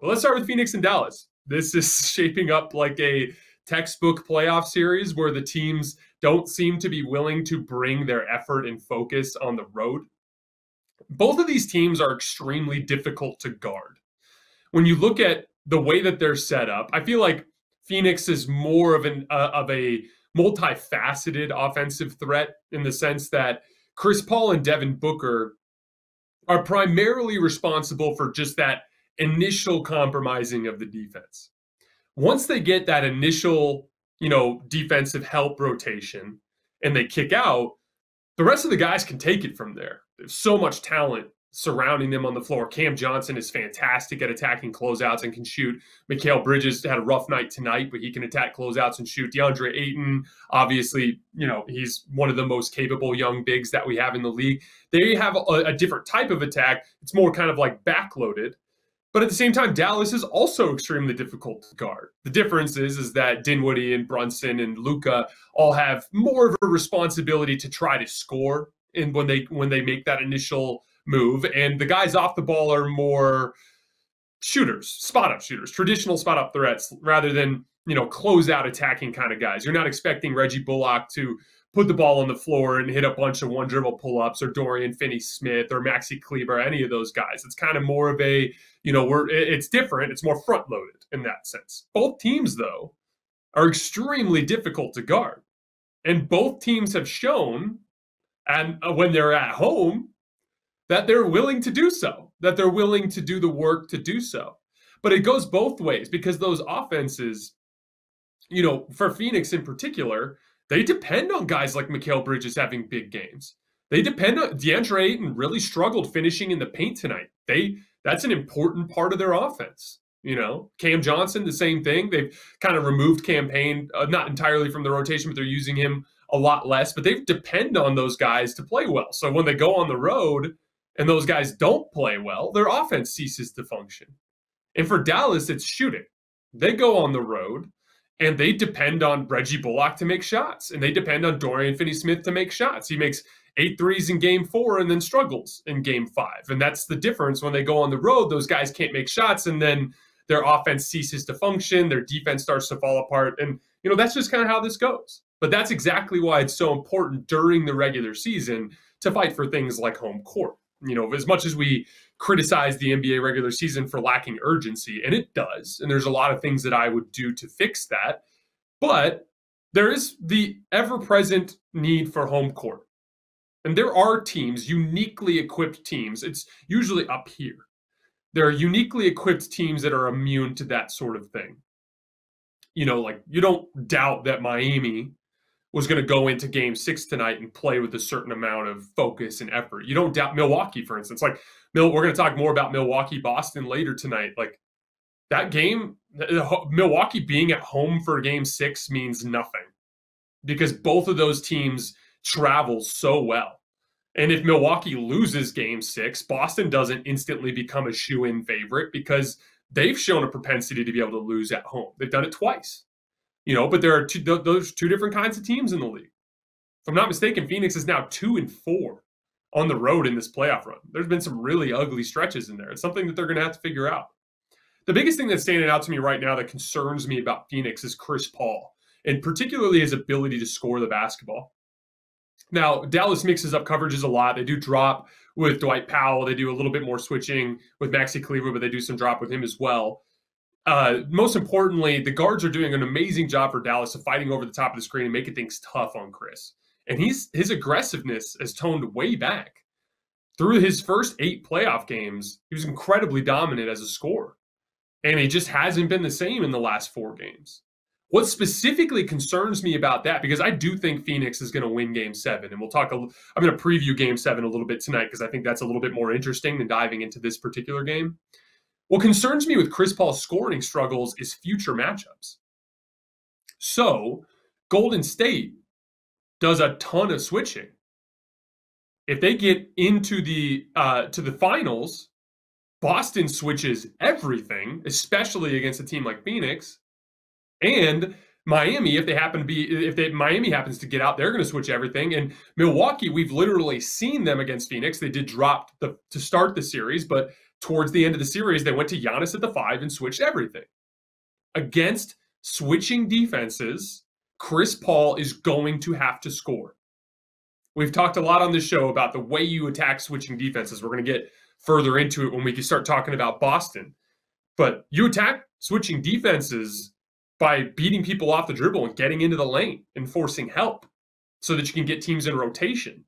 But let's start with Phoenix and Dallas. This is shaping up like a textbook playoff series where the teams don't seem to be willing to bring their effort and focus on the road. Both of these teams are extremely difficult to guard. When you look at the way that they're set up, I feel like Phoenix is more of a multifaceted offensive threat in the sense that Chris Paul and Devin Booker are primarily responsible for just that initial compromising of the defense. Once they get that initial, defensive help rotation and they kick out, the rest of the guys can take it from there. There's so much talent surrounding them on the floor. Cam Johnson is fantastic at attacking closeouts and can shoot. Mikal Bridges had a rough night tonight, but he can attack closeouts and shoot. DeAndre Ayton, obviously, he's one of the most capable young bigs that we have in the league. They have a different type of attack. It's more kind of like backloaded. But at the same time, Dallas is also extremely difficult to guard. The difference is that Dinwiddie and Brunson and Luka all have more of a responsibility to try to score when they make that initial move, and the guys off the ball are more shooters, spot-up shooters, traditional spot-up threats rather than, close-out attacking kind of guys. You're not expecting Reggie Bullock to put the ball on the floor and hit a bunch of one-dribble pull-ups or Dorian Finney-Smith or Maxi Kleber, any of those guys. It's kind of more of a, it's different. It's more front-loaded in that sense. Both teams, though, are extremely difficult to guard, and both teams have shown, and when they're at home, that they're willing to do so, that they're willing to do the work to do so. But it goes both ways because those offenses, for Phoenix in particular, they depend on guys like Mikal Bridges having big games. They depend on DeAndre Ayton really struggled finishing in the paint tonight. That's an important part of their offense. Cam Johnson, the same thing. They've kind of removed Cam Payne, not entirely from the rotation, but they're using him a lot less. But they depend on those guys to play well. So when they go on the road, and those guys don't play well, their offense ceases to function. And for Dallas, it's shooting. They go on the road, and they depend on Reggie Bullock to make shots, and they depend on Dorian Finney-Smith to make shots. He makes 8 threes in Game 4 and then struggles in Game 5. And that's the difference. When they go on the road, those guys can't make shots, and then their offense ceases to function, their defense starts to fall apart. And, that's just kind of how this goes. But that's exactly why it's so important during the regular season to fight for things like home court. As much as we criticize the NBA regular season for lacking urgency, and it does, and there's a lot of things that I would do to fix that, but there is the ever-present need for home court. And there are teams, uniquely equipped teams. It's usually up here. There are uniquely equipped teams that are immune to that sort of thing. You don't doubt that Miami was going to go into Game 6 tonight and play with a certain amount of focus and effort. You don't doubt Milwaukee, for instance. We're going to talk more about Milwaukee-Boston later tonight. That game, Milwaukee being at home for Game 6 means nothing because both of those teams travel so well. And if Milwaukee loses Game 6, Boston doesn't instantly become a shoo-in favorite because they've shown a propensity to be able to lose at home. They've done it twice. But there are those two different kinds of teams in the league. If I'm not mistaken, Phoenix is now 2-4 on the road in this playoff run. There's been some really ugly stretches in there. It's something that they're going to have to figure out. The biggest thing that's standing out to me right now that concerns me about Phoenix is Chris Paul, and particularly his ability to score the basketball. Now, Dallas mixes up coverages a lot. They do drop with Dwight Powell. They do a little bit more switching with Maxi Kleber, but they do some drop with him as well. Most importantly, the guards are doing an amazing job for Dallas of fighting over the top of the screen and making things tough on Chris. And his aggressiveness has toned way back. Through his first 8 playoff games, he was incredibly dominant as a scorer. And he just hasn't been the same in the last 4 games. What specifically concerns me about that, because I do think Phoenix is going to win Game 7, and I'm going to preview Game 7 a little bit tonight because I think that's a little bit more interesting than diving into this particular game. What concerns me with Chris Paul's scoring struggles is future matchups. So, Golden State does a ton of switching. If they get into the to the finals, Boston switches everything, especially against a team like Phoenix, and Miami. Miami happens to get out, they're going to switch everything. And Milwaukee, we've literally seen them against Phoenix. They did drop to start the series, but towards the end of the series, they went to Giannis at the 5 and switched everything. Against switching defenses, Chris Paul is going to have to score. We've talked a lot on this show about the way you attack switching defenses. We're going to get further into it when we can start talking about Boston. But you attack switching defenses by beating people off the dribble and getting into the lane and forcing help so that you can get teams in rotation.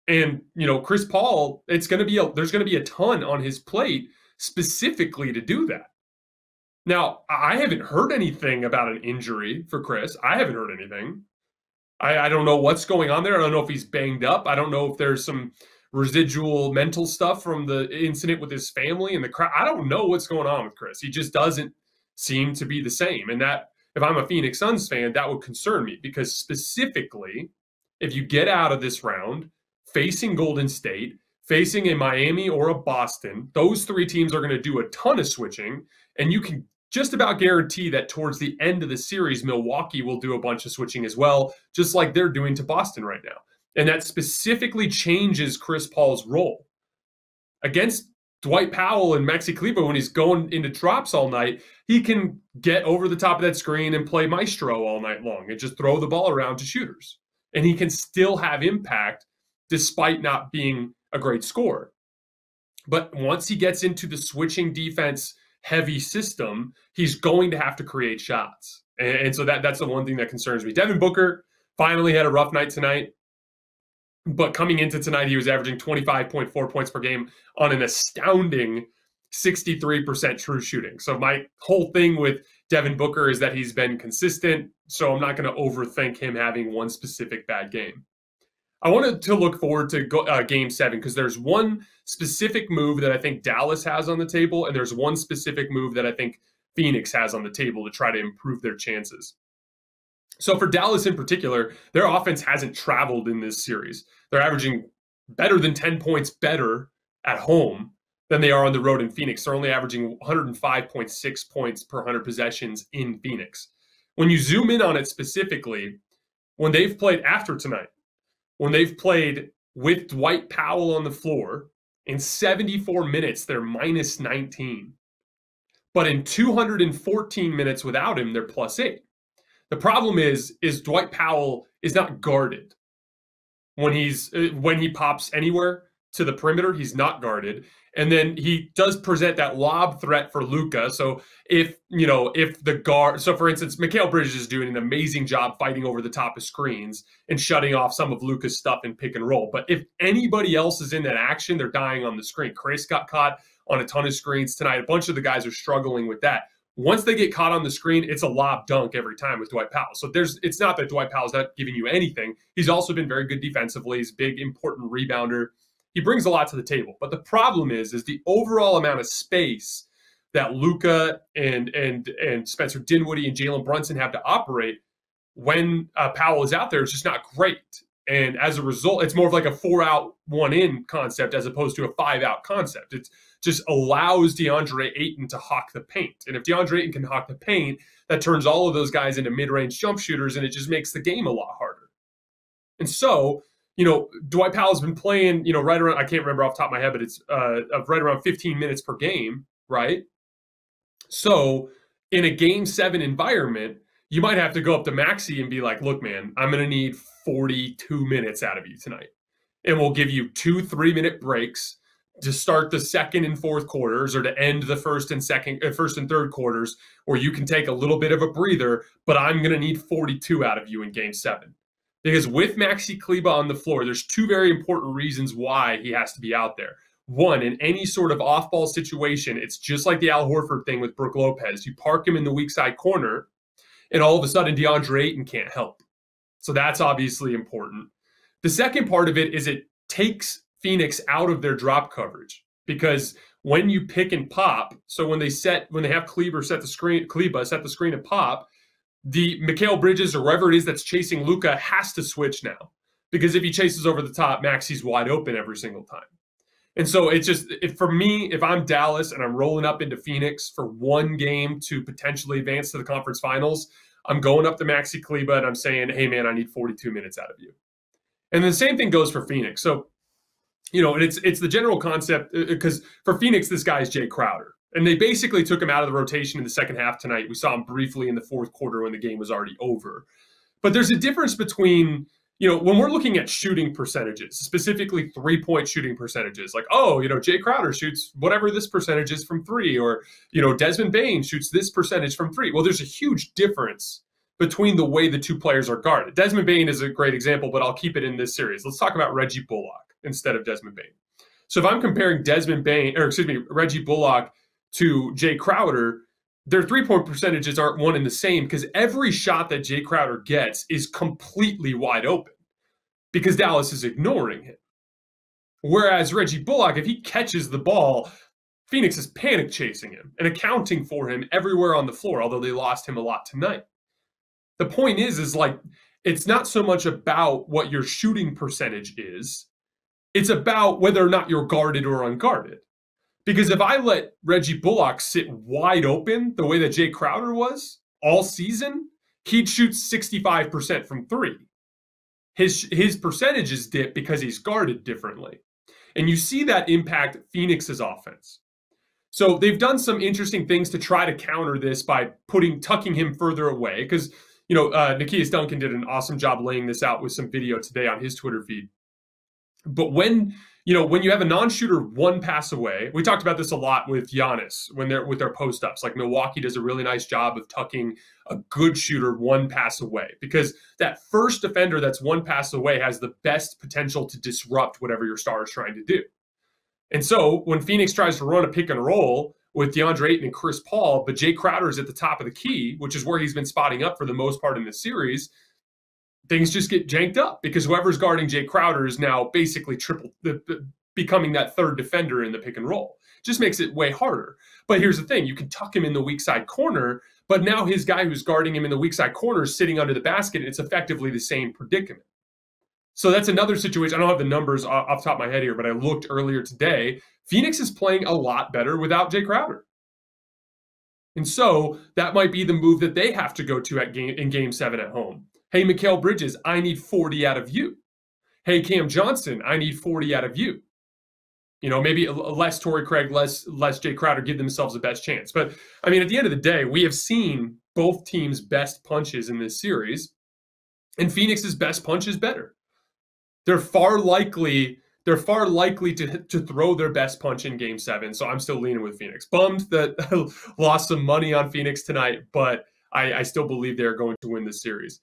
And, Chris Paul, there's going to be a ton on his plate specifically to do that. Now, I haven't heard anything about an injury for Chris. I haven't heard anything. I don't know what's going on there. I don't know if he's banged up. I don't know if there's some residual mental stuff from the incident with his family and the crowd. I don't know what's going on with Chris. He just doesn't seem to be the same. And that, if I'm a Phoenix Suns fan, that would concern me, because specifically, if you get out of this round facing Golden State, facing a Miami or a Boston, those three teams are going to do a ton of switching, and you can just about guarantee that towards the end of the series, Milwaukee will do a bunch of switching as well, just like they're doing to Boston right now. And that specifically changes Chris Paul's role. Against Dwight Powell and Maxi Kleber, when he's going into drops all night, he can get over the top of that screen and play maestro all night long and just throw the ball around to shooters. And he can still have impact despite not being a great scorer. But once he gets into the switching defense heavy system, he's going to have to create shots. And so that's the one thing that concerns me. Devin Booker finally had a rough night tonight, but coming into tonight, he was averaging 25.4 points per game on an astounding 63% true shooting. So my whole thing with Devin Booker is that he's been consistent, so I'm not going to overthink him having one specific bad game. I wanted to look forward to Game 7 because there's one specific move that I think Dallas has on the table, and there's one specific move that I think Phoenix has on the table to try to improve their chances. So for Dallas in particular, their offense hasn't traveled in this series. They're averaging better than 10 points better at home than they are on the road in Phoenix. They're only averaging 105.6 points per 100 possessions in Phoenix. When you zoom in on it specifically, when they've played after tonight, when they've played with Dwight Powell on the floor, in 74 minutes, they're minus 19. But in 214 minutes without him, they're plus 8. The problem is Dwight Powell is not guarded. When he pops anywhere to the perimeter, he's not guarded. And then he does present that lob threat for Luka. So if the guard, so for instance, Mikal Bridges is doing an amazing job fighting over the top of screens and shutting off some of Luka's stuff in pick and roll. But if anybody else is in that action, they're dying on the screen. Chris got caught on a ton of screens tonight. A bunch of the guys are struggling with that. Once they get caught on the screen, it's a lob dunk every time with Dwight Powell. So it's not that Dwight Powell's not giving you anything. He's also been very good defensively. He's a big, important rebounder. He brings a lot to the table. But the problem is the overall amount of space that Luka and Spencer Dinwiddie and Jalen Brunson have to operate when Powell is out there is just not great. And as a result, it's more of like a 4-out, 1-in concept as opposed to a 5-out concept. It just allows DeAndre Ayton to hawk the paint. And if DeAndre Ayton can hawk the paint, that turns all of those guys into mid-range jump shooters, and it just makes the game a lot harder. And so, Dwight Powell's been playing, right around, I can't remember off the top of my head, but it's right around 15 minutes per game, right? So in a Game 7 environment, you might have to go up to Maxey and be like, look, man, I'm going to need 42 minutes out of you tonight. And we'll give you 2 3-minute breaks to start the second and fourth quarters or to end the first and third quarters, or you can take a little bit of a breather, but I'm going to need 42 out of you in Game 7. Because with Maxi Kleber on the floor, there's 2 very important reasons why he has to be out there. One, in any sort of off-ball situation, it's just like the Al Horford thing with Brook Lopez. You park him in the weak side corner, and all of a sudden DeAndre Ayton can't help. So that's obviously important. The second part of it is it takes Phoenix out of their drop coverage, because when you pick and pop, so when they have Kleber set the screen and pop, the Mikal Bridges or whoever it is that's chasing Luka has to switch now, because if he chases over the top, Maxi's wide open every single time. And so it's just, for me, if I'm Dallas and I'm rolling up into Phoenix for one game to potentially advance to the conference finals, I'm going up to Maxi Kleber and I'm saying, hey, man, I need 42 minutes out of you. And the same thing goes for Phoenix. So and it's the general concept, because for Phoenix, this guy is Jay Crowder. And they basically took him out of the rotation in the second half tonight. We saw him briefly in the fourth quarter when the game was already over. But there's a difference between, when we're looking at shooting percentages, specifically three-point shooting percentages, like, Jay Crowder shoots whatever this percentage is from three, or, Desmond Bane shoots this percentage from three. Well, there's a huge difference between the way the two players are guarded. Desmond Bane is a great example, but I'll keep it in this series. Let's talk about Reggie Bullock instead of Desmond Bane. So if I'm comparing Reggie Bullock to Jay Crowder, their three-point percentages aren't one and the same, because every shot that Jay Crowder gets is completely wide open because Dallas is ignoring him. Whereas Reggie Bullock, if he catches the ball, Phoenix is panic chasing him and accounting for him everywhere on the floor, although they lost him a lot tonight. The point is like, it's not so much about what your shooting percentage is. It's about whether or not you're guarded or unguarded. Because if I let Reggie Bullock sit wide open the way that Jay Crowder was all season, he'd shoot 65% from three. His percentages dip because he's guarded differently. And you see that impact Phoenix's offense. So they've done some interesting things to try to counter this by tucking him further away. Because, Nikias Duncan did an awesome job laying this out with some video today on his Twitter feed. But when you have a non-shooter one pass away, we talked about this a lot with Giannis when they're with their post-ups. Like, Milwaukee does a really nice job of tucking a good shooter one pass away, because that first defender that's one pass away has the best potential to disrupt whatever your star is trying to do. And so when Phoenix tries to run a pick and roll with DeAndre Ayton and Chris Paul, but Jay Crowder is at the top of the key, which is where he's been spotting up for the most part in this series, things just get janked up because whoever's guarding Jay Crowder is now basically becoming that third defender in the pick and roll. Just makes it way harder. But here's the thing. You can tuck him in the weak side corner, but now his guy who's guarding him in the weak side corner is sitting under the basket, and it's effectively the same predicament. So that's another situation. I don't have the numbers off the top of my head here, but I looked earlier today. Phoenix is playing a lot better without Jay Crowder. And so that might be the move that they have to go to in Game 7 at home. Hey, Mikal Bridges, I need 40 out of you. Hey, Cam Johnson, I need 40 out of you. Maybe less Torrey Craig, less Jay Crowder, give themselves the best chance. But, at the end of the day, we have seen both teams' best punches in this series, and Phoenix's best punch is better. They're far likely to throw their best punch in Game 7, so I'm still leaning with Phoenix. Bummed that I lost some money on Phoenix tonight, but I still believe they're going to win this series.